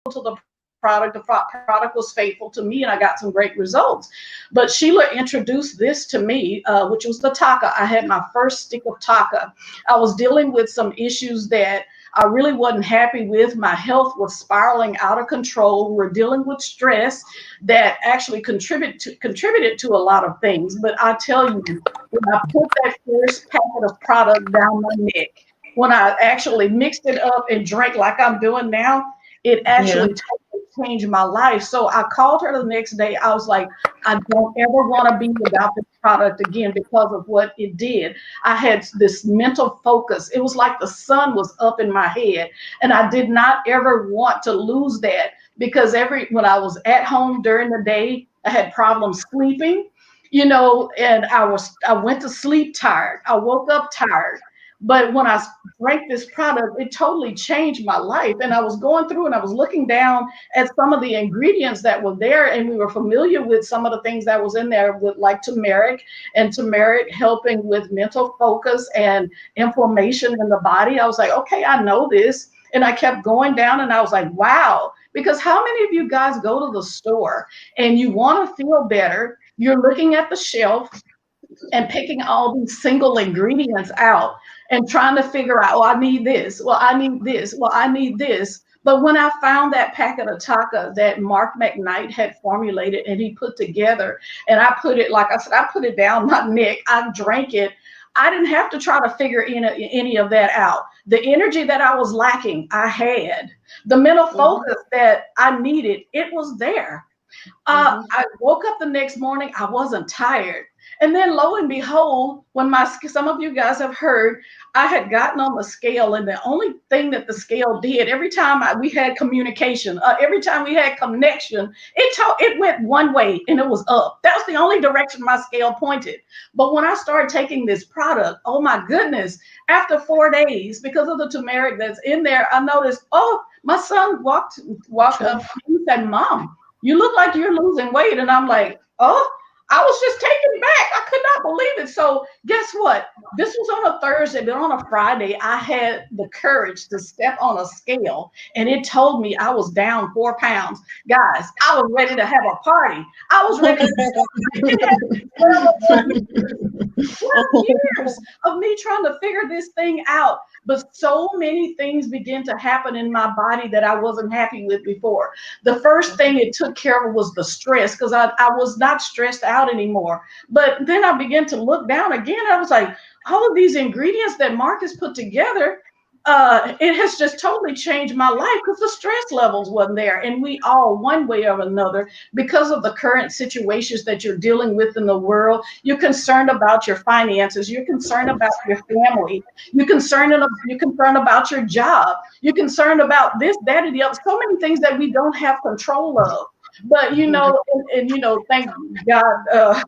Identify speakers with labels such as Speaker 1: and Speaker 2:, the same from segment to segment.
Speaker 1: to the product. The product was faithful to me, and I got some great results. But Sheila introduced this to me, which was the Taka. I had my first stick of Taka. I was dealing with some issues that I really wasn't happy with. My health was spiraling out of control. We're dealing with stress that actually contributed to a lot of things. But I tell you, when I put that first packet of product down my neck, when I actually mixed it up and drank like I'm doing now, it
Speaker 2: Yeah.
Speaker 1: actually totally changed my life. So I called her the next day. I was like, I don't ever want to be without this product again because of what it did. I had this mental focus. It was like the sun was up in my head, and I did not ever want to lose that because when I was at home during the day, I had problems sleeping, and I went to sleep tired. I woke up tired. But when I drank this product, it totally changed my life. And I was going through and I was looking down at some of the ingredients that were there, and we were familiar with some of the things that was in there, with like turmeric, and turmeric helping with mental focus and inflammation in the body. I was like, okay, I know this. And I kept going down and I was like, wow. Because how many of you guys go to the store and you want to feel better? You're looking at the shelf and picking all these single ingredients out and trying to figure out, oh, I need this. Well, I need this. Well, I need this. But when I found that packet of Taka that Mark McKnight had formulated and he put together, and I put it, like I said, I put it down my neck, I drank it. I didn't have to try to figure any of that out. The energy that I was lacking, I had. The mental focus that I needed, it was there. I woke up the next morning, I wasn't tired. And then lo and behold, some of you guys have heard, I had gotten on the scale, and the only thing that the scale did, every time we had communication, every time we had connection, it went one way and it was up. That was the only direction my scale pointed. But when I started taking this product, oh my goodness, after 4 days, because of the turmeric that's in there, I noticed, oh, my son walked up to me and said, Mom, you look like you're losing weight. And I'm like, oh, I was just taken back. I could not believe it. So guess what? This was on a Thursday, but on a Friday, I had the courage to step on a scale, and it told me I was down 4 pounds. Guys, I was ready to have a party. I was ready to 12 years of me trying to figure this thing out. But so many things began to happen in my body that I wasn't happy with before. The first thing it took care of was the stress, because I was not stressed out anymore. But then I began to look down again. I was like, all of these ingredients that Marcus put together, it has just totally changed my life because the stress levels wasn't there. And we all, one way or another, because of the current situations that you're dealing with in the world, you're concerned about your finances, you're concerned about your family, you're concerned about your job, you're concerned about this, that, and the other. So many things that we don't have control of. But thank God,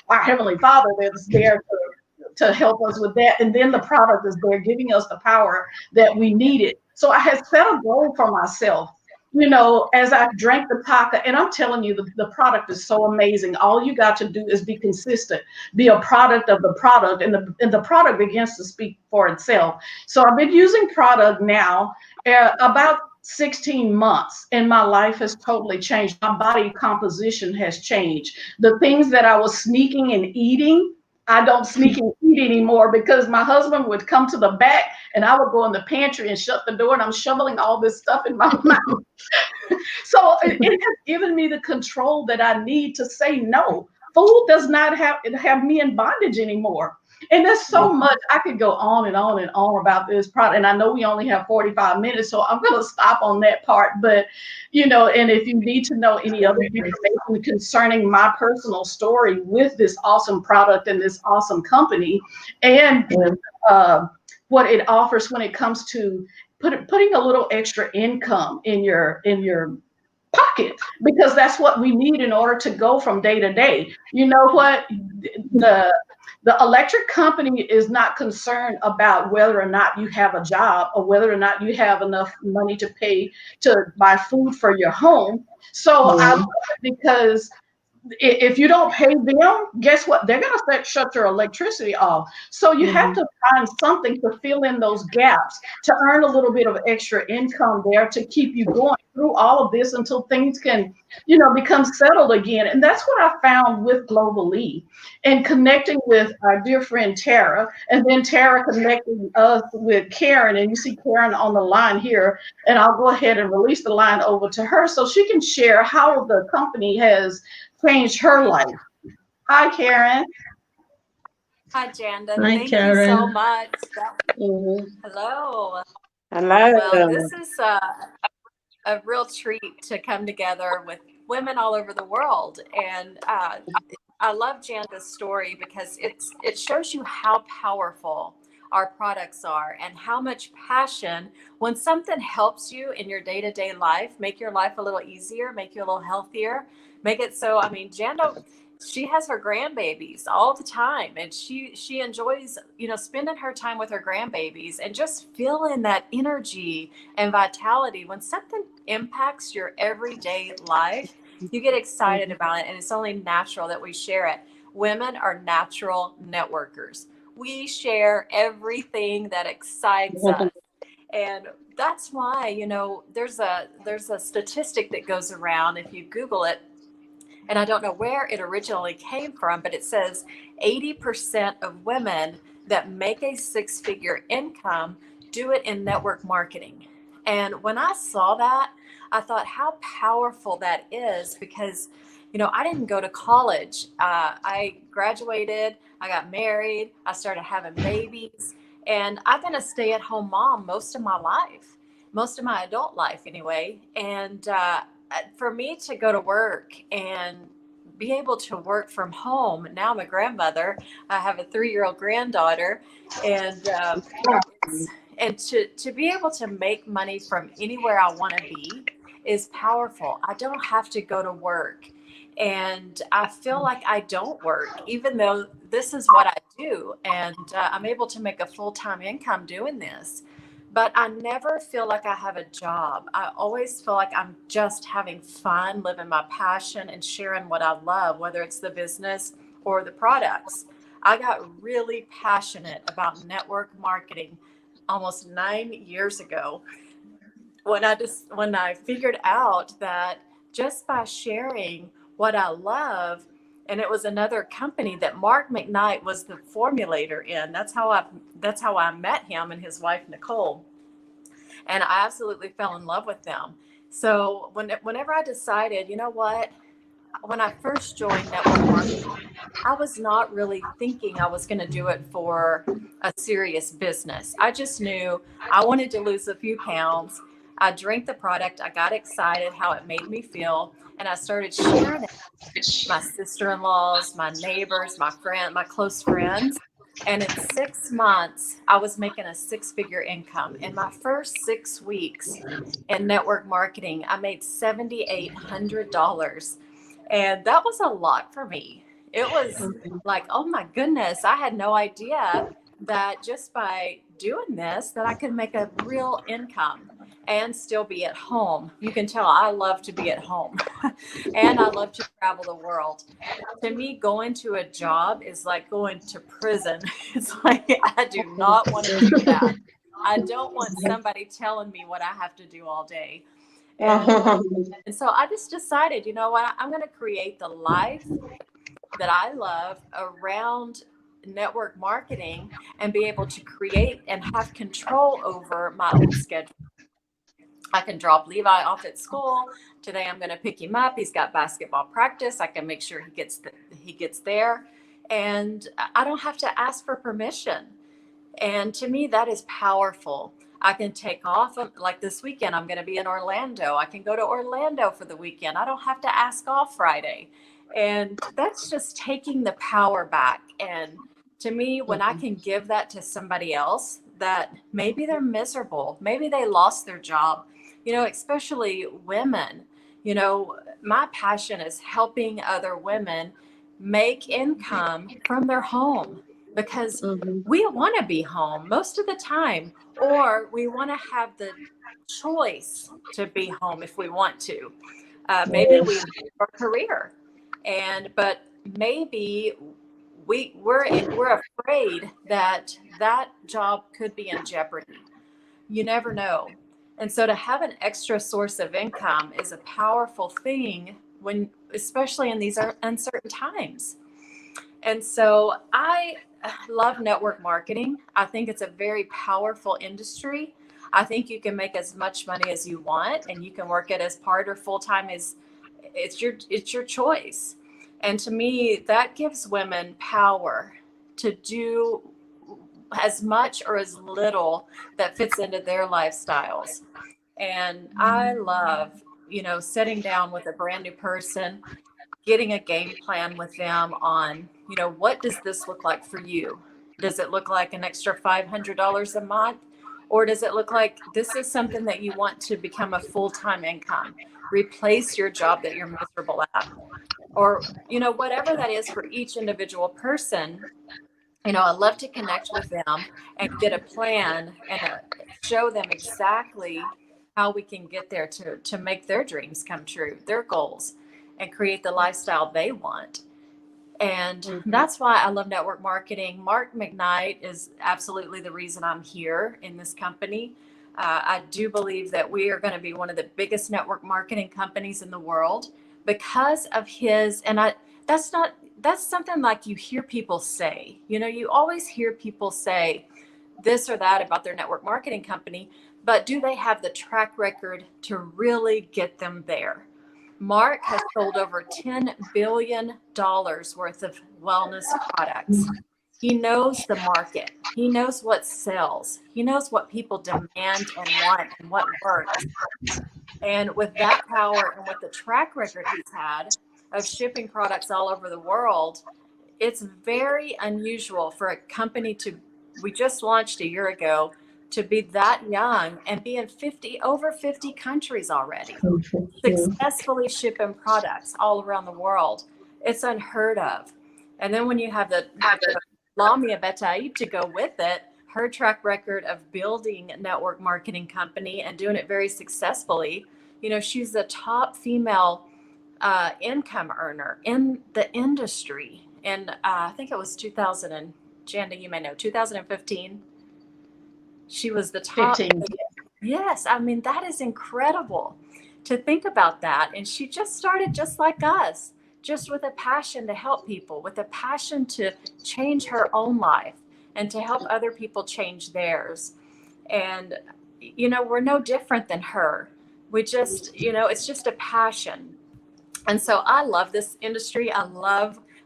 Speaker 1: our Heavenly Father that's there to help us with that. And then the product is there giving us the power that we needed. So I had set a goal for myself, as I drank the Taka. And I'm telling you, the product is so amazing. All you got to do is be consistent, be a product of the product, and the product begins to speak for itself. So I've been using product now about 16 months, and my life has totally changed. My body composition has changed. The things that I was sneaking and eating, I don't sneak and eat anymore, because my husband would come to the back and I would go in the pantry and shut the door, and I'm shoveling all this stuff in my mouth. So it has given me the control that I need to say no. Food does not have me in bondage anymore. And there's so much I could go on and on and on about this product. And I know we only have 45 minutes, so I'm going to stop on that part. But, and if you need to know any other information concerning my personal story with this awesome product and this awesome company, and what it offers when it comes to putting a little extra income in your pocket, because that's what we need in order to go from day to day. You know what? The electric company is not concerned about whether or not you have a job or whether or not you have enough money to pay to buy food for your home. So I love it because if you don't pay them, guess what? They're going to shut your electricity off. So you have to find something to fill in those gaps, to earn a little bit of extra income there to keep you going through all of this until things can, become settled again. And that's what I found with Global E, and connecting with our dear friend Tara, and then Tara connecting us with Karen. And you see Karen on the line here, and I'll go ahead and release the line over to her so she can share how the company has changed her life. Hi, Karen.
Speaker 2: Hi, Janda.
Speaker 3: Hi,
Speaker 2: Thank you
Speaker 3: Karen.
Speaker 2: so much.
Speaker 3: Mhm.
Speaker 2: Hello.
Speaker 3: Hello.
Speaker 2: Well, this is a real treat to come together with women all over the world. And I love Janda's story because it shows you how powerful our products are and how much passion, when something helps you in your day-to-day life, make your life a little easier, make you a little healthier, make it so, I mean, Janda, she has her grandbabies all the time, and she enjoys, spending her time with her grandbabies and just feeling that energy and vitality. When something impacts your everyday life, you get excited about it, and it's only natural that we share it. Women are natural networkers. We share everything that excites us. And that's why, there's a statistic that goes around if you Google it, and I don't know where it originally came from, but it says 80% of women that make a six-figure income do it in network marketing. And when I saw that, I thought how powerful that is, because, I didn't go to college. I graduated, I got married, I started having babies, and I've been a stay-at-home mom most of my life, most of my adult life anyway. And for me to go to work and be able to work from home. Now I'm a grandmother. I have a 3-year-old granddaughter, and to be able to make money from anywhere I want to be is powerful. I don't have to go to work, and I feel like I don't work, even though this is what I do, and I'm able to make a full-time income doing this. But I never feel like I have a job. I always feel like I'm just having fun, living my passion, and sharing what I love, whether it's the business or the products. I got really passionate about network marketing almost 9 years ago, when I figured out that just by sharing what I love, and it was another company that Mark McKnight was the formulator in. That's how I met him and his wife Nicole, and I absolutely fell in love with them. So whenever I decided, you know what, when I first joined network marketing, I was not really thinking I was going to do it for a serious business. I just knew I wanted to lose a few pounds. I drank the product. I got excited how it made me feel. And I started sharing it with my sister-in-laws, my neighbors, my close friends. And in 6 months, I was making a six-figure income. In my first 6 weeks in network marketing, I made $7,800. And that was a lot for me. It was like, oh my goodness, I had no idea that just by doing this that I could make a real income and still be at home. You can tell I love to be at home and I love to travel the world. To me, going to a job is like going to prison. It's like I do not want to do that. I don't want somebody telling me what I have to do all day. And so I just decided, you know what, I'm going to create the life that I love around network marketing and be able to create and have control over my own schedule. I can drop Levi off at school. Today I'm going to pick him up. He's got basketball practice. I can make sure he gets there, and I don't have to ask for permission. And to me, that is powerful. I can take off, like this weekend, I'm going to be in Orlando. I can go to Orlando for the weekend. I don't have to ask off Friday. And that's just taking the power back. And to me, when I can give that to somebody else, that maybe they're miserable, maybe they lost their job, especially women, my passion is helping other women make income from their home, because we want to be home most of the time, or we want to have the choice to be home if we want to. Maybe we have a career. But maybe we're afraid that that job could be in jeopardy. You never know. And so to have an extra source of income is a powerful thing when, especially in these uncertain times. And so I love network marketing. I think it's a very powerful industry. I think you can make as much money as you want, and you can work it as part or full time. As it's your choice. And to me, that gives women power to do as much or as little that fits into their lifestyles. And I love, sitting down with a brand new person, getting a game plan with them on, what does this look like for you? Does it look like an extra $500 a month? Or does it look like this is something that you want to become a full-time income? Replace your job that you're miserable at. Or, whatever that is for each individual person. I love to connect with them and get a plan and show them exactly how we can get there to make their dreams come true, their goals, and create the lifestyle they want. And that's why I love network marketing. Mark McKnight is absolutely the reason I'm here in this company. I do believe that we are going to be one of the biggest network marketing companies in the world because of his, that's something like you hear people say, you always hear people say this or that about their network marketing company, but do they have the track record to really get them there? Mark has sold over $10 billion worth of wellness products. He knows the market. He knows what sells. He knows what people demand and want and what works. And with that power and with the track record he's had of shipping products all over the world, it's very unusual for a company we just launched a year ago, to be that young and be in over 50 countries already, successfully shipping products all around the world. It's unheard of. And then when you have the Lamia Betaib to go with it, her track record of building a network marketing company and doing it very successfully, she's the top female income earner in the industry. And I think it was Janda, you may know, 2015. She was the top.
Speaker 1: 15.
Speaker 2: Yes. I mean, that is incredible to think about that. And she just started just like us, just with a passion to help people, with a passion to change her own life and to help other people change theirs. And, we're no different than her. We just, it's just a passion. And so I love this industry. I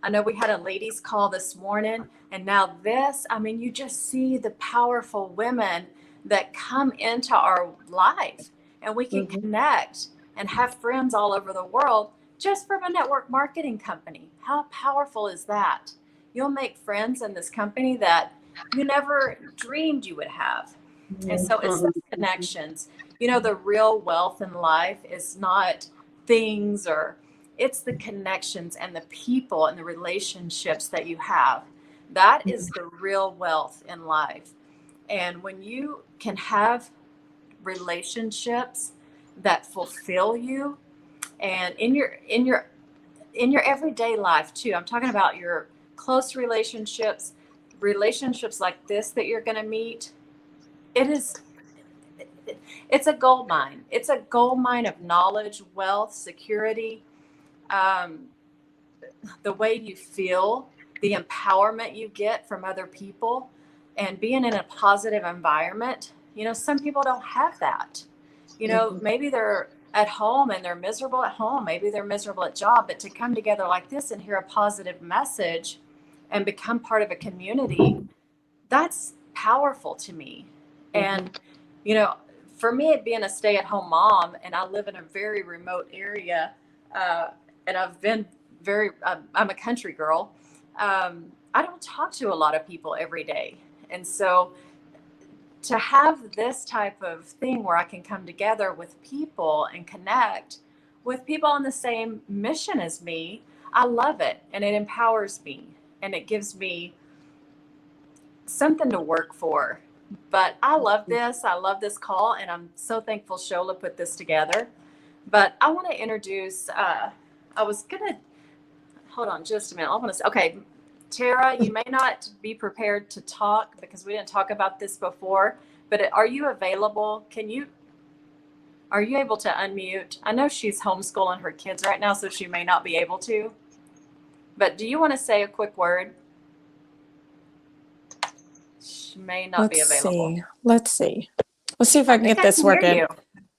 Speaker 2: know we had a ladies call this morning, and now this, you just see the powerful women that come into our life, and we can connect and have friends all over the world just from a network marketing company. How powerful is that? You'll make friends in this company that you never dreamed you would have. And so it's those connections. The real wealth in life is not things, or it's the connections and the people and the relationships that you have. That is the real wealth in life. And when you can have relationships that fulfill you, and in your everyday life too, I'm talking about your close relationships like this that you're going to meet, it's a gold mine. It's a gold mine of knowledge, wealth, security, the way you feel, the empowerment you get from other people, and being in a positive environment. Some people don't have that. Maybe they're at home and they're miserable at home. Maybe they're miserable at job, but to come together like this and hear a positive message and become part of a community, that's powerful to me. And, for me, being a stay-at-home mom, and I live in a very remote area, and I've been I'm a country girl. I don't talk to a lot of people every day. And so to have this type of thing where I can come together with people and connect with people on the same mission as me, I love it. And it empowers me, and it gives me something to work for. But I love this. I love this call, and I'm so thankful Shola put this together. But I want to introduce, I was going to hold on just a minute. I want to say, okay, Tara, you may not be prepared to talk because we didn't talk about this before, but are you available? Are you able to unmute? I know she's homeschooling her kids right now, so she may not be able to, but do you want to say a quick word? She may not be available.
Speaker 4: Let's see if I can get this working.
Speaker 2: You.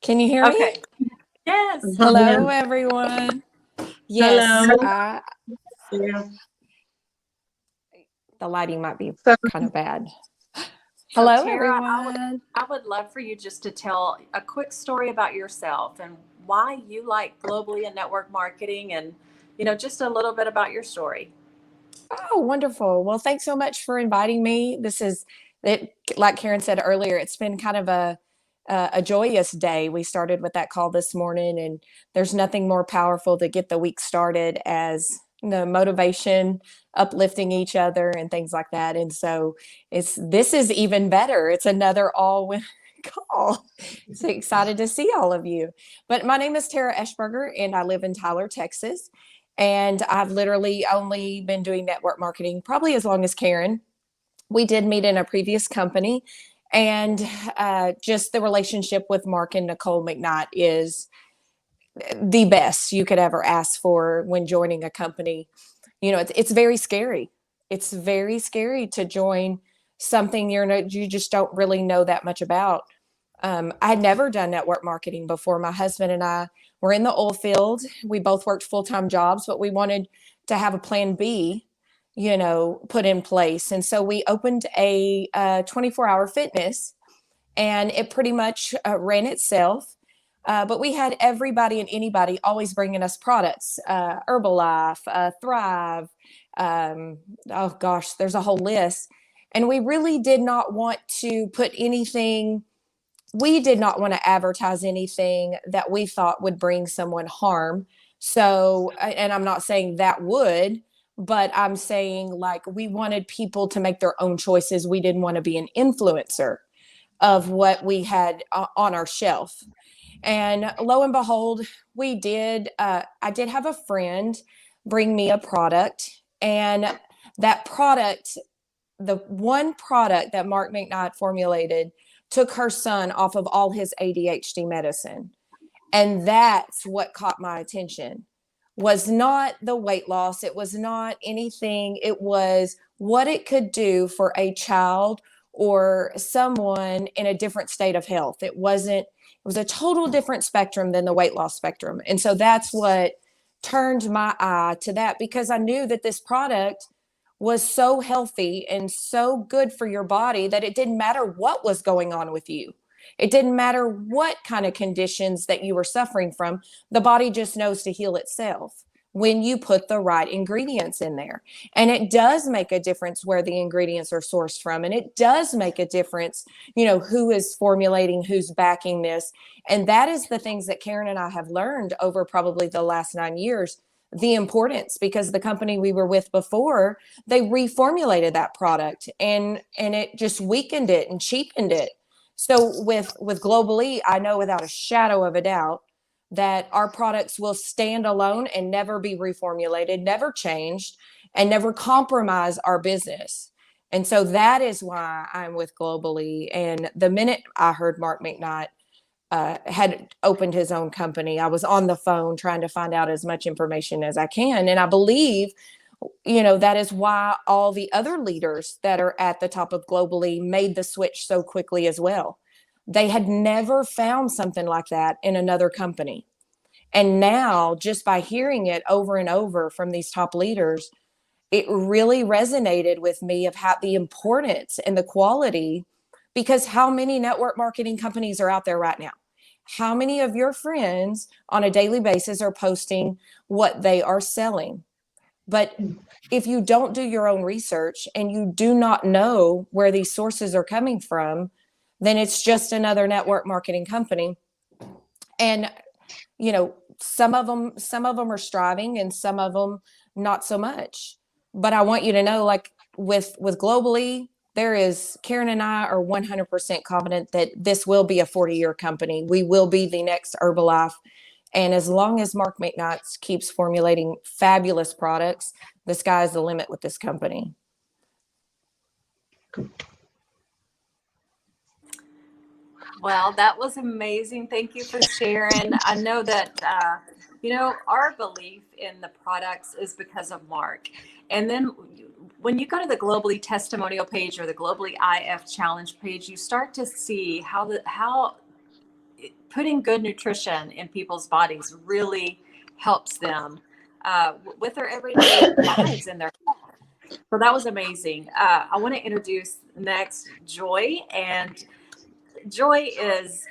Speaker 4: Can you hear
Speaker 2: Okay.
Speaker 4: me?
Speaker 2: Yes.
Speaker 4: Hello, everyone. Yes.
Speaker 3: Hello. Yeah.
Speaker 4: The lighting might be
Speaker 3: So-
Speaker 4: kind of bad.
Speaker 2: So,
Speaker 4: Hello,
Speaker 2: Tara,
Speaker 4: everyone.
Speaker 2: I would love for you just to tell a quick story about yourself and why you like Globally and network marketing, and just a little bit about your story.
Speaker 4: Oh, wonderful. Well, thanks so much for inviting me. This is it. Like Karen said earlier, it's been kind of a joyous day. We started with that call this morning, and there's nothing more powerful to get the week started as the motivation, uplifting each other, and things like that. And so this is even better. It's another all-win call. So excited to see all of you. But my name is Tara Eschberger, and I live in Tyler, Texas. And I've literally only been doing network marketing probably as long as Karen. We did meet in a previous company, and just the relationship with Mark and Nicole McKnight is the best you could ever ask for when joining a company. It's very scary. It's very scary to join something you just don't really know that much about. I had never done network marketing before. My husband and I were in the oil field. We both worked full-time jobs, but we wanted to have a plan B, put in place. And so we opened a 24-hour fitness, and it pretty much ran itself. But we had everybody and anybody always bringing us products, Herbalife, Thrive. Oh gosh, there's a whole list. And we really did not want to put anything, we did not want to advertise anything that we thought would bring someone harm. So, and I'm not saying that would, but I'm saying like we wanted people to make their own choices. We didn't want to be an influencer of what we had on our shelf. And lo and behold, I did have a friend bring me a product, and that product, the one product that Mark McKnight formulated, took her son off of all his ADHD medicine. And that's what caught my attention. Was not the weight loss. It was not anything. It was what it could do for a child or someone in a different state of health. It was a total different spectrum than the weight loss spectrum. And so that's what turned my eye to that, because I knew that this product was so healthy and so good for your body that it didn't matter what was going on with you. It didn't matter what kind of conditions that you were suffering from. The body just knows to heal itself when you put the right ingredients in there. And it does make a difference where the ingredients are sourced from. And it does make a difference, who is formulating, who's backing this. And that is the things that Karen and I have learned over probably the last 9 years, the importance, because the company we were with before, they reformulated that product and it just weakened it and cheapened it. So with Globally, I know without a shadow of a doubt that our products will stand alone and never be reformulated, never changed, and never compromise our business. And so that is why I'm with Globally. And the minute I heard Mark McKnight had opened his own company, I was on the phone trying to find out as much information as I can. And I believe, that is why all the other leaders that are at the top of Globally made the switch so quickly as well. They had never found something like that in another company. And now, just by hearing it over and over from these top leaders, it really resonated with me of how the importance and the quality, because how many network marketing companies are out there right now? How many of your friends on a daily basis are posting what they are selling? But if you don't do your own research and you do not know where these sources are coming from, then it's just another network marketing company. And, some of them are striving and some of them not so much. But I want you to know, like with Globally, Karen and I are 100% confident that this will be a 40-year company. We will be the next Herbalife. And as long as Mark McKnight keeps formulating fabulous products, the sky's the limit with this company.
Speaker 2: Well, that was amazing. Thank you for sharing. I know that, our belief in the products is because of Mark. And then when you go to the Globally Testimonial page or the Globally IF Challenge page, you start to see how putting good nutrition in people's bodies really helps them with their everyday lives and their health. So that was amazing. I want to introduce next Joy. And Joy is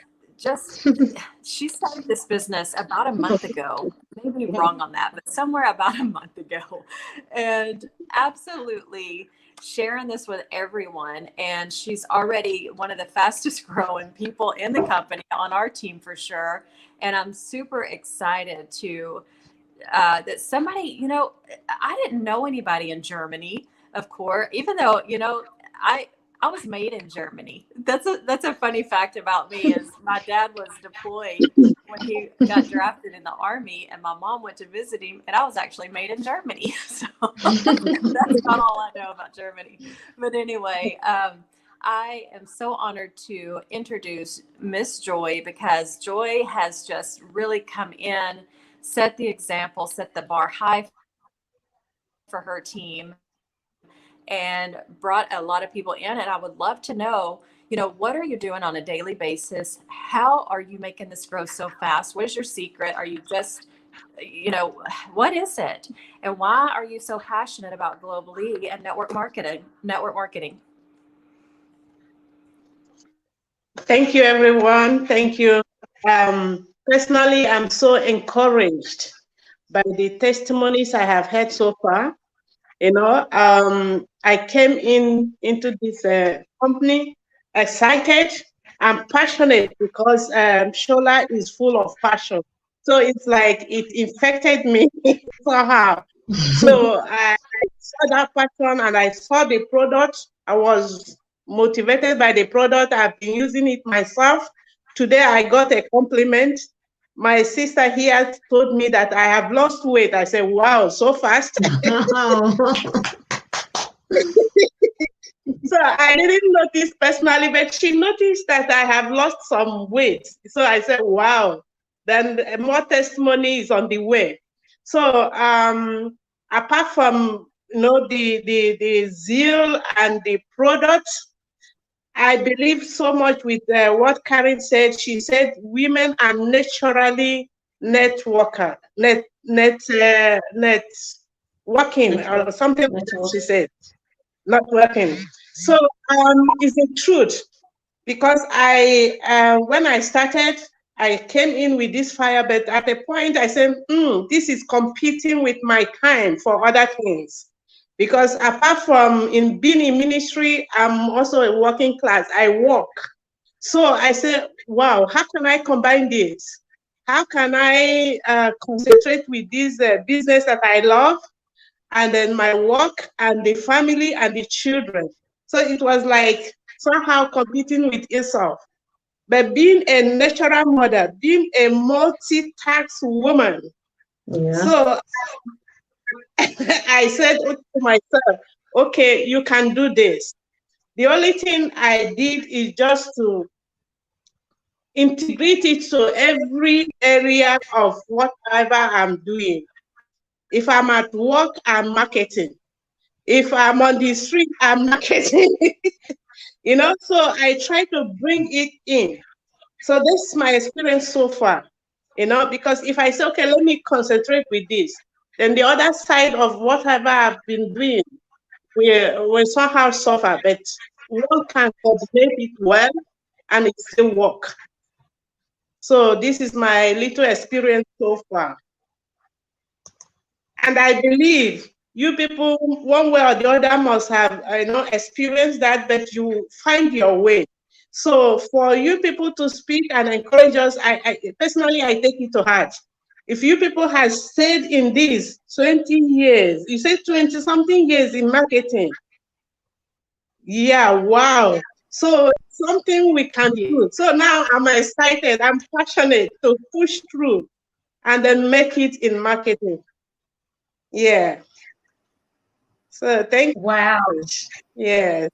Speaker 2: she started this business about a month ago. Maybe wrong on that, but somewhere about a month ago. And absolutely sharing this with everyone. And she's already one of the fastest growing people in the company, on our team for sure. And I'm super excited to that somebody, I didn't know anybody in Germany, of course, even though, I was made in Germany. That's a funny fact about me is my dad was deployed when he got drafted in the Army, and my mom went to visit him, and I was actually made in Germany. So that's not all I know about Germany. But anyway, I am so honored to introduce Miss Joy, because Joy has just really come in, set the example, set the bar high for her team, and brought a lot of people in. And I would love to know, what are you doing on a daily basis? How are you making this grow so fast? What is your secret? Are you just, what is it? And why are you so passionate about Globally and network marketing?
Speaker 3: Thank you, everyone. Thank you. Personally, I'm so encouraged by the testimonies I have heard so far. I came into this company excited and passionate, because Shola is full of passion. So it's like it infected me somehow. So I saw that passion and I saw the product. I was motivated by the product. I've been using it myself. Today I got a compliment. My sister here told me that I have lost weight. I said, wow, so fast. So I didn't notice personally, but she noticed that I have lost some weight. So I said, wow, then more testimony is on the way. So apart from the zeal and the product, I believe so much with what Karen said. She said women are naturally networking or something like that she said. Not working. So it's the truth, because when I started, I came in with this fire, but at a point I said, this is competing with my time for other things. Because apart from being in ministry, I'm also a working class. I work. So I said, wow, how can I combine this? How can I concentrate with this business that I love, and then my work and the family and the children? So it was like somehow competing with itself. But being a natural mother, being a multitask woman, so I said to myself, okay, you can do this. The only thing I did is just to integrate it to every area of whatever I'm doing. If I'm at work, I'm marketing. If I'm on the street, I'm marketing. So I try to bring it in. So this is my experience so far, because if I say, okay, let me concentrate with this, then the other side of whatever I've been doing will somehow suffer, but one can coordinate it well and it still work. So this is my little experience so far. And I believe you people, one way or the other, must have experienced that, but you find your way. So for you people to speak and encourage us, I personally, I take it to heart. If you people have stayed in this 20 years, you said 20 something years in marketing. Yeah, wow. So something we can do. So now I'm excited, I'm passionate to push through. and then make it in marketing. Yeah. So thank you.
Speaker 1: Wow.
Speaker 3: Yes.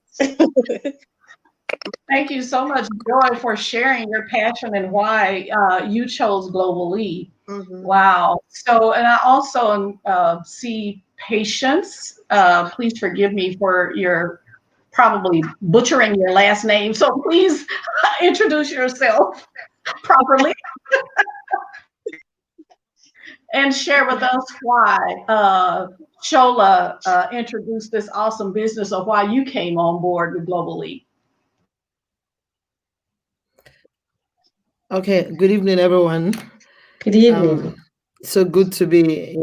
Speaker 1: Thank you so much, Joy, for sharing your passion and why you chose Global Lead.
Speaker 3: Mhm.
Speaker 1: Wow. So, and I also see Patience. Please forgive me for your probably butchering your last name. So please introduce yourself properly and share with us why Shola introduced this awesome business of why you came on board with Global Lead.
Speaker 5: Okay, good evening, everyone.
Speaker 6: Good evening.
Speaker 5: So good to be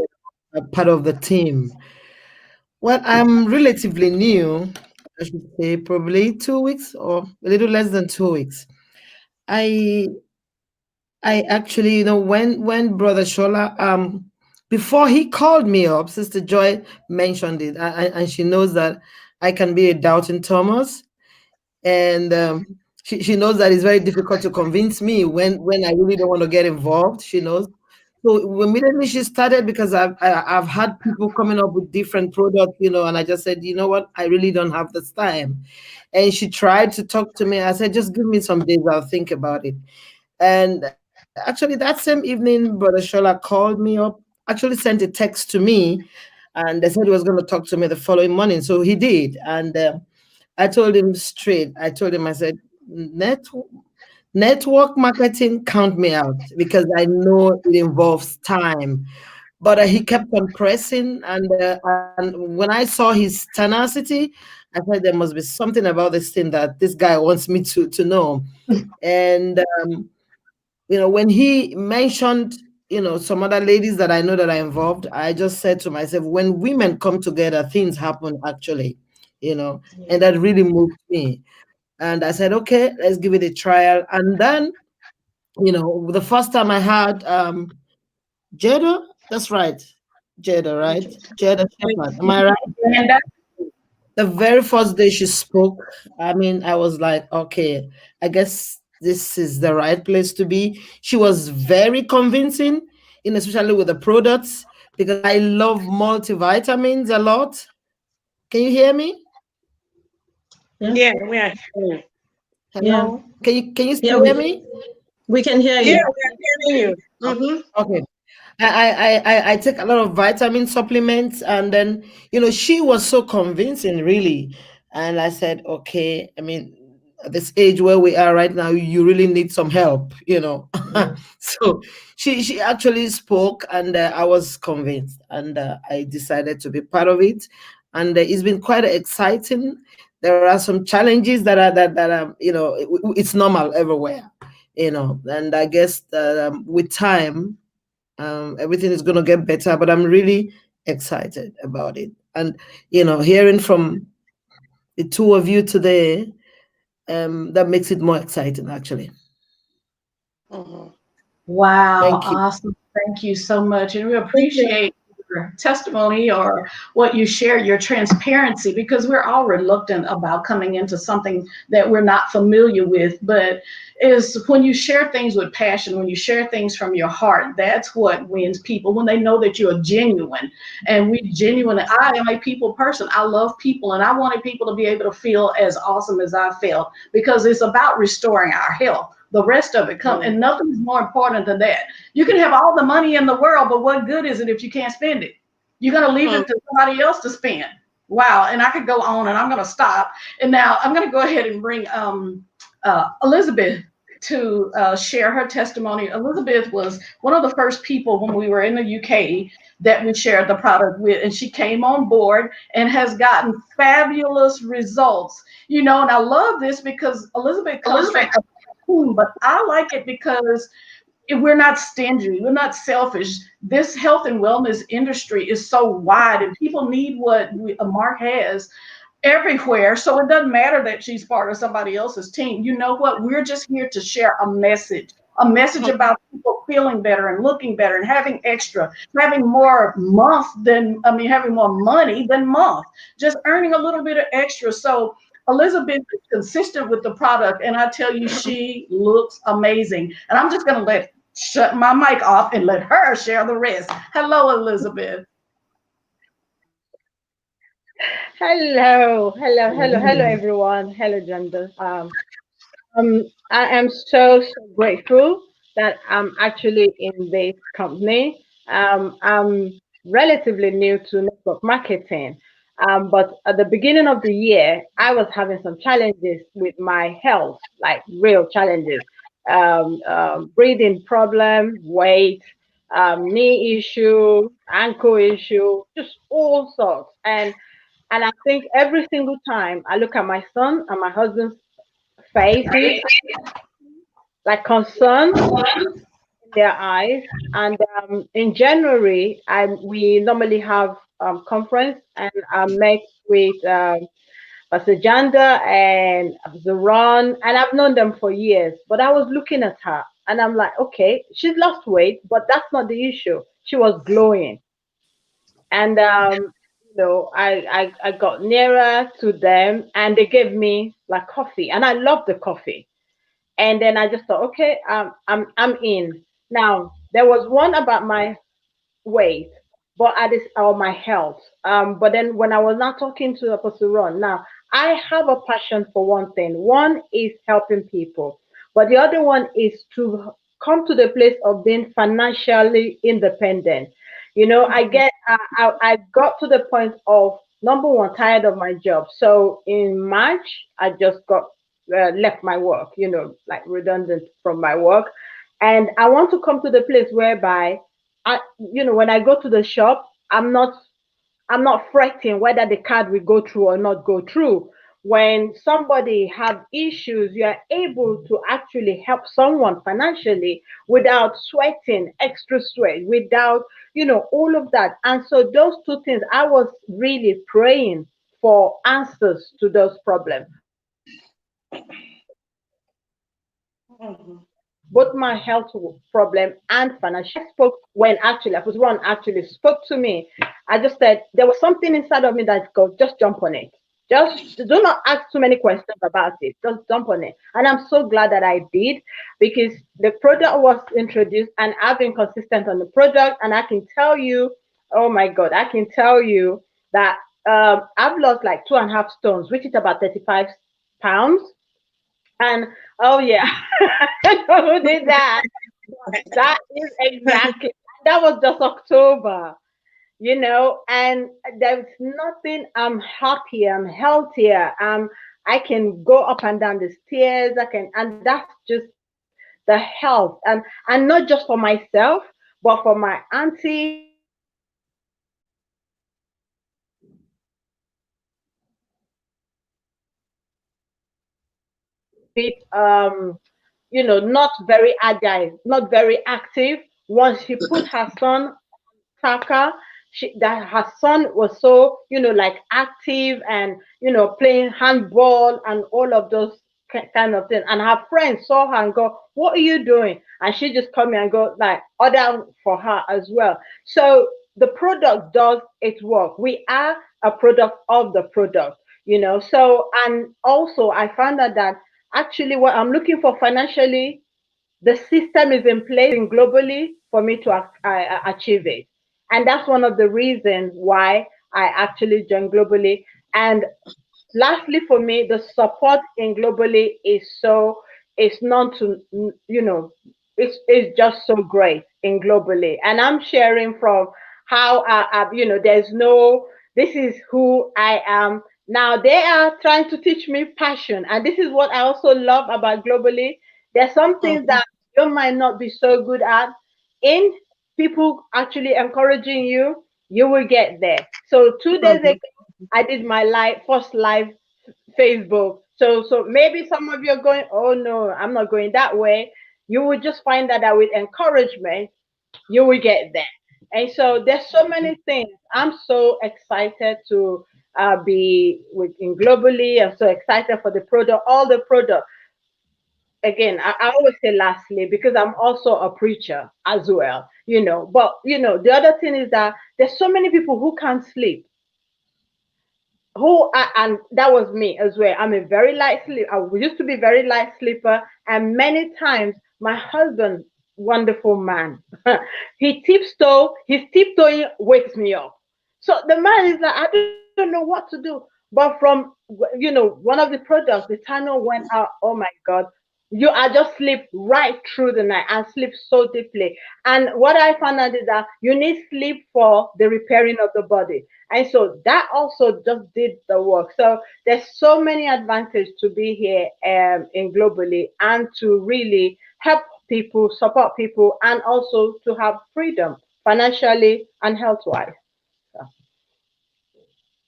Speaker 5: a part of the team. Well, I'm relatively new, I should say, probably 2 weeks or a little less than 2 weeks. I actually, when Brother Shola, before he called me up, Sister Joy mentioned it, and she knows that I can be a doubting Thomas, and she knows that it's very difficult to convince me when I really don't want to get involved. She knows. So immediately she started, because I've had people coming up with different products, and I just said, you know what, I really don't have this time. And she tried to talk to me. I said, just give me some days, I'll think about it. And actually that same evening, Brother Shola called me up, actually sent a text to me, and they said he was going to talk to me the following morning. So he did. And I told him straight. I told him, I said, network marketing, count me out, because I know it involves time. But he kept on pressing, and when I saw his tenacity, I thought there must be something about this thing that this guy wants me to know. And when he mentioned, some other ladies that I know that are involved, I just said to myself, when women come together, things happen actually, and that really moved me. And I said, okay, let's give it a trial. And then, the first time I had Jada, that's right, Jada, right? Jada Shepherd, am I right? The very first day she spoke, I mean, I was like, okay, I guess this is the right place to be. She was very convincing, especially with the products, because I love multivitamins a lot. Can you hear me?
Speaker 3: Yeah, we are hearing.
Speaker 5: Hello? Can you
Speaker 6: Yeah,
Speaker 5: still hear me?
Speaker 6: we can hear
Speaker 3: Yeah,
Speaker 6: you.
Speaker 3: we are hearing you. Mhm.
Speaker 5: Okay. I take a lot of vitamin supplements, and then she was so convincing, really. And I said, okay, I mean, at this age where we are right now, you really need some help. So she actually spoke, and I was convinced, and I decided to be part of it. And it's been quite exciting. There are some challenges that are it's normal everywhere, and I guess with time, everything is going to get better. But I'm really excited about it. And hearing from the two of you today, that makes it more exciting, actually.
Speaker 3: Mhm.
Speaker 1: Wow,
Speaker 5: Thank you.
Speaker 1: awesome. Thank you so much. And we appreciate your testimony or what you share, your transparency, because we're all reluctant about coming into something that we're not familiar with. But is when you share things with passion, when you share things from your heart, that's what wins people, when they know that you're genuine. And I am a people person. I love people, and I wanted people to be able to feel as awesome as I felt, because it's about restoring our health. The rest of it comes, and nothing's more important than that. You can have all the money in the world, but what good is it if you can't spend it? You're going to leave it to somebody else to spend. Wow. And I could go on, and I'm going to stop. And now I'm going to go ahead and bring Elizabeth to share her testimony. Elizabeth was one of the first people when we were in the UK that we shared the product with, and she came on board and has gotten fabulous results. And I love this because Elizabeth comes from but I like it because we're not stingy, we're not selfish. This health and wellness industry is so wide, and people need what Mark has everywhere. So it doesn't matter that she's part of somebody else's team. You know what? We're just here to share a message about people feeling better and looking better and having extra, having more having more money than month, just earning a little bit of extra. So Elizabeth is consistent with the product, and I tell you, she looks amazing. And I'm just going to let shut my mic off and let her share the rest. Hello, Elizabeth.
Speaker 7: Hello, everyone. Hello, Gender. I am so grateful that I'm actually in this company. I'm relatively new to network marketing, but at the beginning of the year, I was having some challenges with my health, like real challenges, breathing problem, weight, knee issue, ankle issue, just all sorts. And I think every single time I look at my son and my husband's faces, like concern in their eyes. And in January, we normally have conference, and I met with Pastor Janda and Zaron, and I've known them for years. But I was looking at her, and I'm like, okay, she's lost weight, but that's not the issue. She was glowing, and I got nearer to them, and they gave me like coffee, and I love the coffee. And then I just thought, okay, I'm in. Now there was one about my weight, but at this or my health. But then when I was not talking to Apostle Ron, now I have a passion for one thing. One is helping people, but the other one is to come to the place of being financially independent. I got to the point of number one, tired of my job. So in March, I just got left my work, like redundant from my work. And I want to come to the place whereby when I go to the shop, I'm not fretting whether the card will go through or not go through. When somebody have issues, you are able to actually help someone financially without sweating, extra sweat, without, all of that. And so those two things, I was really praying for answers to those problems. Both my health problem and financial. I spoke when actually Ron actually spoke to me. I just said there was something inside of me that goes, just jump on it. Just do not ask too many questions about it. Just jump on it. And I'm so glad that I did, because the product was introduced and I've been consistent on the product. And I can tell you, oh my God, I can tell you that I've lost like 2.5 stones, which is about 35 pounds. And oh yeah, who did that? That is exactly, that was just October, and there's nothing. I'm happier, I'm healthier. I can go up and down the stairs. And that's just the health, and not just for myself, but for my auntie. Not very agile, not very active. Once she put her son tracker, that her son was so, like active and, playing handball and all of those kind of things. And her friends saw her and go, "What are you doing?" And she just come in and go like order for her as well. So the product does its work. We are a product of the product, So, and also I found out that actually what I'm looking for financially, the system is in place globally for me to achieve it. And that's one of the reasons why I actually joined globally. And lastly, for me, the support in globally it's not to, it's just so great in globally. And I'm sharing from how, this is who I am. Now they are trying to teach me passion. And this is what I also love about globally. There's some things that you might not be so good at. In people actually encouraging you, you will get there. So 2 days ago, I did my first live Facebook. So maybe some of you are going, oh no, I'm not going that way. You will just find that with encouragement, you will get there. And so there's so many things. I'm so excited to be within globally. I'm so excited for the product, all the product. Again, I always say lastly, because I'm also a preacher as well, But the other thing is that there's so many people who can't sleep. And that was me as well. I'm a very light sleeper. I used to be very light sleeper, and many times my husband wonderful man. His tiptoeing wakes me up. So the man is like, I don't know what to do. But from one of the products, the tunnel went out. Oh my God. I just sleep right through the night and sleep so deeply. And what I found out is that you need sleep for the repairing of the body. And so that also just did the work. So there's so many advantages to be here in Globally, and to really help people, support people, and also to have freedom financially and health-wise. So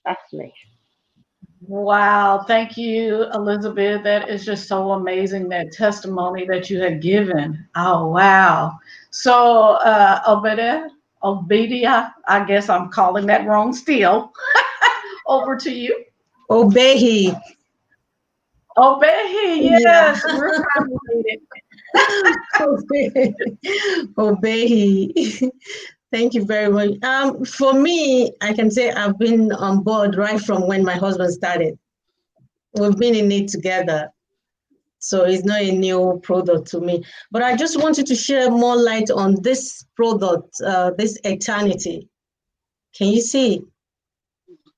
Speaker 7: that's me.
Speaker 1: Wow, thank you, Elizabeth. That is just so amazing, that testimony that you had given. Oh, wow. So, Obedia, I guess I'm calling that wrong still. Over to you.
Speaker 6: Obehi.
Speaker 1: Obehi, yes, we're
Speaker 6: Obehi. Thank you very much. For me, I can say I've been on board right from when my husband started. We've been in it together. So it's not a new product to me. But I just wanted to share more light on this product, this Eternity. Can you see?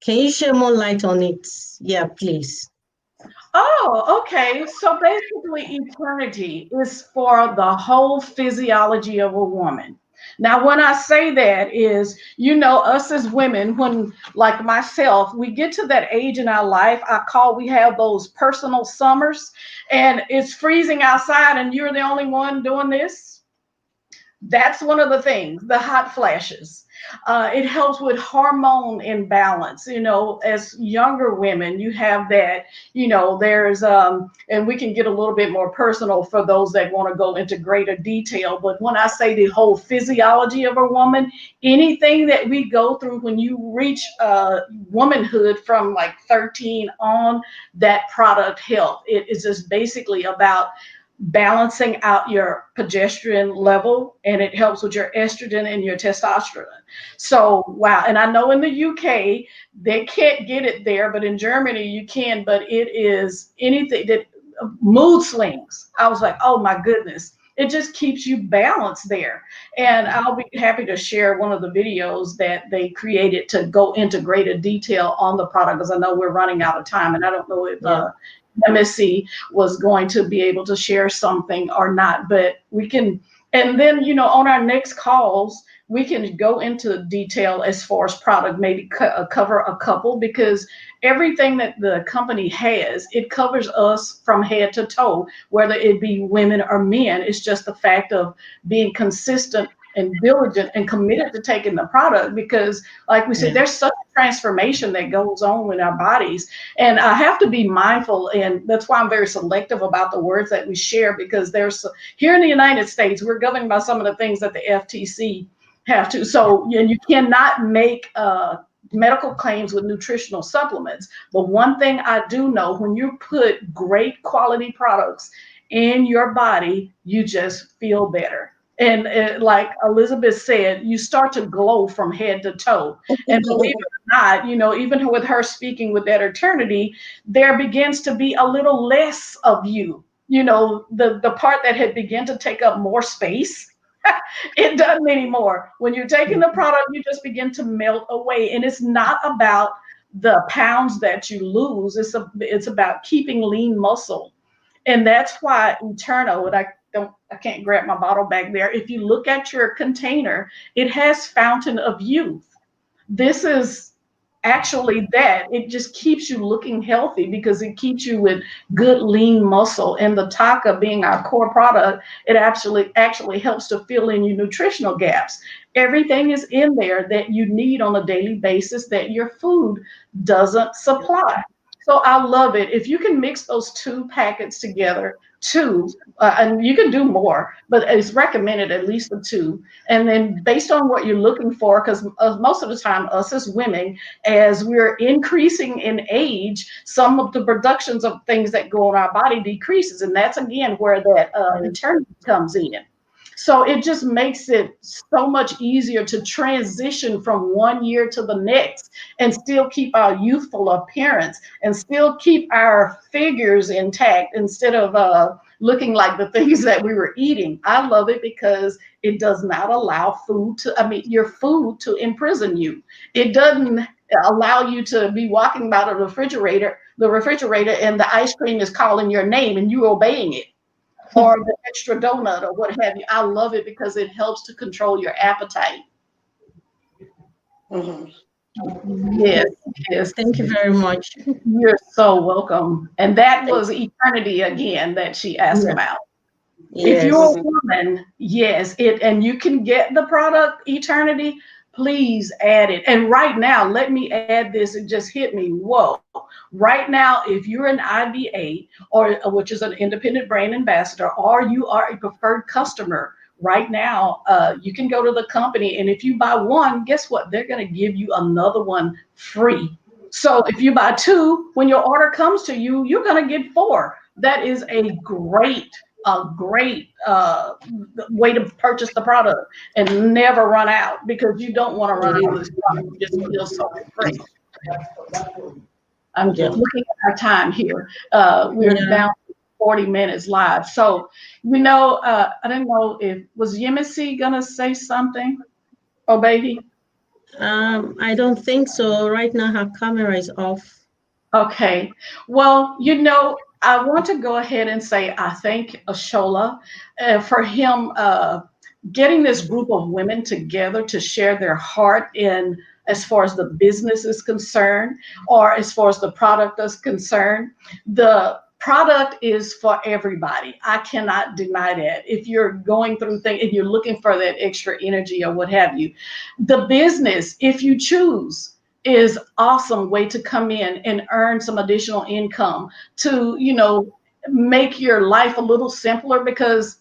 Speaker 6: Can you share more light on it? Yeah, please.
Speaker 1: Oh, okay. So basically, Eternity is for the whole physiology of a woman. Now, when I say that is, us as women, when like myself, we get to that age in our life, we have those personal summers, and it's freezing outside and you're the only one doing this. That's one of the things, the hot flashes. It helps with hormone imbalance. As younger women, you have that, there's, and we can get a little bit more personal for those that want to go into greater detail. But when I say the whole physiology of a woman, anything that we go through when you reach womanhood from like 13 on, that product help. It is just basically about balancing out your progesterone level, and it helps with your estrogen and your testosterone. So wow. And I know in the UK they can't get it there, but in Germany you can. But it is anything that mood swings, I was like, oh my goodness, it just keeps you balanced there. And I'll be happy to share one of the videos that they created to go into greater detail on the product, because I know we're running out of time, and I don't know if MSC was going to be able to share something or not, but we can. And then, on our next calls, we can go into detail as far as product, maybe cover a couple, because everything that the company has, it covers us from head to toe, whether it be women or men. It's just the fact of being consistent and diligent and committed to taking the product, because like we said, there's such a transformation that goes on with our bodies. And I have to be mindful, and that's why I'm very selective about the words that we share, because here in the United States, we're governed by some of the things that the FTC have to. So you cannot make medical claims with nutritional supplements. But one thing I do know, when you put great quality products in your body, you just feel better. And like Elizabeth said, you start to glow from head to toe. And believe it or not, even with her speaking with that Eternity, there begins to be a little less of you. The part that had begun to take up more space, it doesn't anymore. When you're taking the product, you just begin to melt away. And it's not about the pounds that you lose. It's about keeping lean muscle. And that's why Eterno, I can't grab my bottle back there. If you look at your container, it has Fountain of Youth. This is actually that. It just keeps you looking healthy, because it keeps you with good lean muscle. And the Taka being our core product, it actually helps to fill in your nutritional gaps. Everything is in there that you need on a daily basis that your food doesn't supply. So I love it. If you can mix those two packets together, and you can do more, but it's recommended at least the two. And then based on what you're looking for, because most of the time, us as women, as we're increasing in age, some of the productions of things that go in our body decreases. And that's, again, where that Eternity comes in. So it just makes it so much easier to transition from one year to the next and still keep our youthful appearance and still keep our figures intact, instead of looking like the things that we were eating. I love it because it does not allow your food to imprison you. It doesn't allow you to be walking by the refrigerator and the ice cream is calling your name and you obeying it, or the extra donut or what have you. I love it because it helps to control your appetite.
Speaker 3: Mhm.
Speaker 1: Yes, yes.
Speaker 6: Thank you very much.
Speaker 1: You're so welcome. And that was Eternity again that she asked
Speaker 6: Yeah.
Speaker 1: about. If
Speaker 6: Yes.
Speaker 1: you're a woman, yes, and you can get the product Eternity, please add it. And right now, let me add this, it just hit me. Whoa. Right now, if you're an IBA, or which is an independent brand ambassador, or you are a preferred customer, right now, you can go to the company, and if you buy one, guess what? They're going to give you another one free. So if you buy two, when your order comes to you, you're going to get 4. That is a great way to purchase the product and never run out, because you don't want to run out of this product. You just feel so refreshed. I'm just looking at our time here. We're down to 40 minutes live. So, I don't know was Yemisi gonna say something? Oh, baby.
Speaker 6: I don't think so. Right now, her camera is off.
Speaker 1: Okay. Well, I want to go ahead and say I thank Ashola for him getting this group of women together to share their heart in as far as the business is concerned, or as far as the product is concerned. The product is for everybody. I cannot deny that. If you're going through things, if you're looking for that extra energy or what have you, the business, if you choose, is awesome way to come in and earn some additional income to, make your life a little simpler, because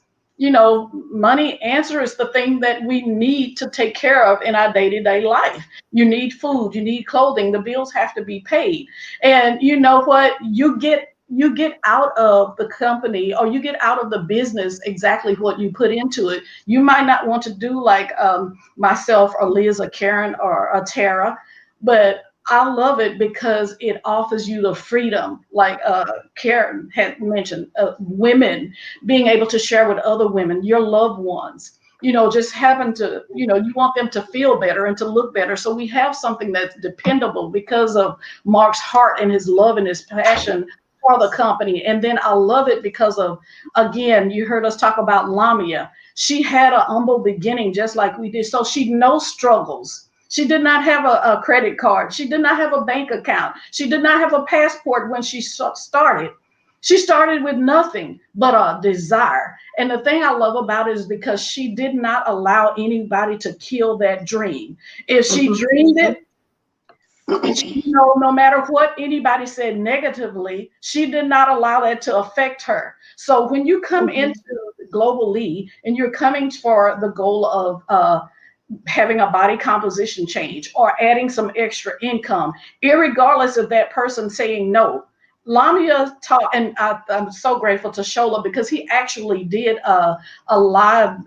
Speaker 1: money answers the thing that we need to take care of in our day-to-day life. You need food, you need clothing, the bills have to be paid. And you know what? You get out of the company, or you get out of the business exactly what you put into it. You might not want to do like myself or Liz or Karen or Tara, but I love it because it offers you the freedom, like Karen had mentioned, women being able to share with other women, your loved ones, just having to, you want them to feel better and to look better. So we have something that's dependable because of Mark's heart and his love and his passion for the company. And then I love it because of, again, you heard us talk about Lamia. She had an humble beginning just like we did. So she knows struggles. She did not have a credit card. She did not have a bank account. She did not have a passport when she started. She started with nothing but a desire. And the thing I love about it is because she did not allow anybody to kill that dream. If she dreamed it, no matter what anybody said negatively, she did not allow that to affect her. So when you come into Global Lead and you're coming for the goal of having a body composition change or adding some extra income, irregardless of that person saying no, Lamia taught, and I'm so grateful to Shola because he actually did a live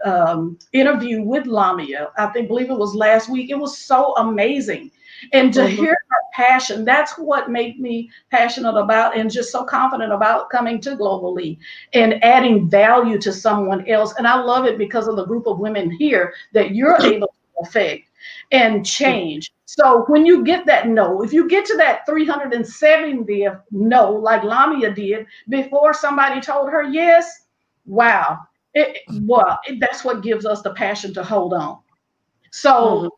Speaker 1: interview with Lamia. Believe it was last week. It was so amazing. And to hear her passion, that's what made me passionate about and just so confident about coming to Global Lead and adding value to someone else. And I love it because of the group of women here that you're able to affect and change. So when you get that no, if you get to that 370th no, like Lamia did, before somebody told her yes, wow. That's what gives us the passion to hold on. So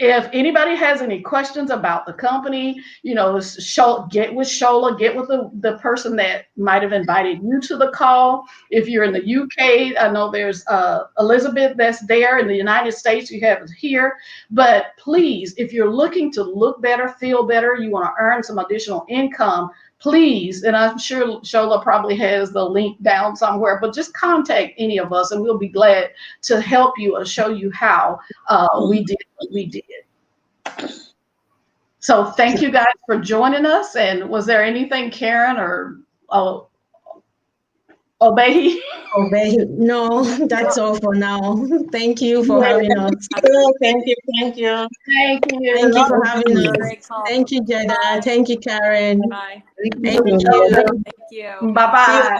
Speaker 1: if anybody has any questions about the company, get with Shola, get with the person that might have invited you to the call. If you're in the UK, I know there's Elizabeth that's there. In the United States, you have it here. But please, if you're looking to look better, feel better, you want to earn some additional income, please, and I'm sure Shola probably has the link down somewhere, but just contact any of us and we'll be glad to help you or show you how we did what we did. So thank you guys for joining us. And was there anything, Karen or Obey.
Speaker 6: Obey. No, that's all for now. Thank you for having us.
Speaker 3: Thank you.
Speaker 1: Thank
Speaker 6: Thank
Speaker 1: you.
Speaker 6: you for having us.
Speaker 2: Very cool.
Speaker 6: Thank you, Jada. Thank you, Karen.
Speaker 2: Bye.
Speaker 6: Thank you.
Speaker 2: Thank you.
Speaker 1: Bye-bye.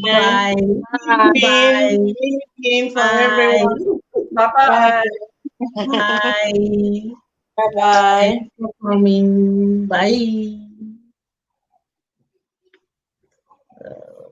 Speaker 6: Bye.
Speaker 3: Bye. For
Speaker 6: Bye.
Speaker 3: everyone.
Speaker 1: Bye-bye.
Speaker 6: Bye.
Speaker 3: Bye-bye.
Speaker 6: Thanks for coming. Bye. Uh,